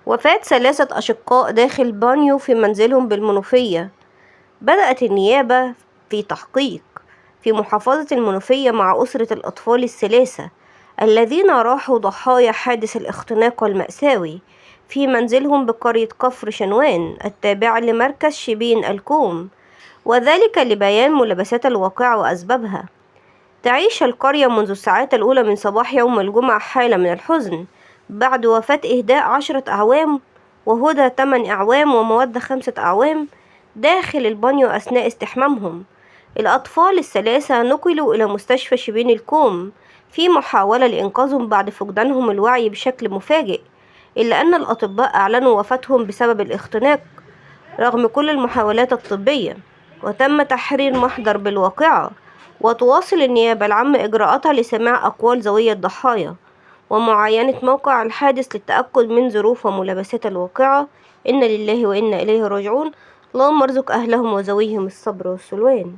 وفاة 3 أشقاء داخل بانيو في منزلهم بالمنوفية. بدأت النيابة في تحقيق في محافظة المنوفية مع أسرة الأطفال ال3 الذين راحوا ضحايا حادث الاختناق المأساوي في منزلهم بقرية كفر شنوان التابعة لمركز شبين الكوم، وذلك لبيان ملابسات الواقعة وأسبابها. تعيش القرية منذ الساعات الأولى من صباح يوم الجمعة حالة من الحزن بعد وفاة إهداء 10 أعوام وهدى 8 أعوام ومودة 5 أعوام داخل البانيو أثناء استحمامهم. الأطفال ال3 نقلوا إلى مستشفى شبين الكوم في محاولة لإنقاذهم بعد فقدانهم الوعي بشكل مفاجئ، إلا أن الأطباء أعلنوا وفاتهم بسبب الاختناق رغم كل المحاولات الطبية، وتم تحرير محضر بالواقعة. وتواصل النيابة العامة إجراءاتها لسماع أقوال ذوي الضحايا ومعاينة موقع الحادث للتأكد من ظروف وملابسات الواقعة. إنا لله وإنا إليه راجعون. اللهم ارزق أهلهم وذويهم الصبر والسلوان.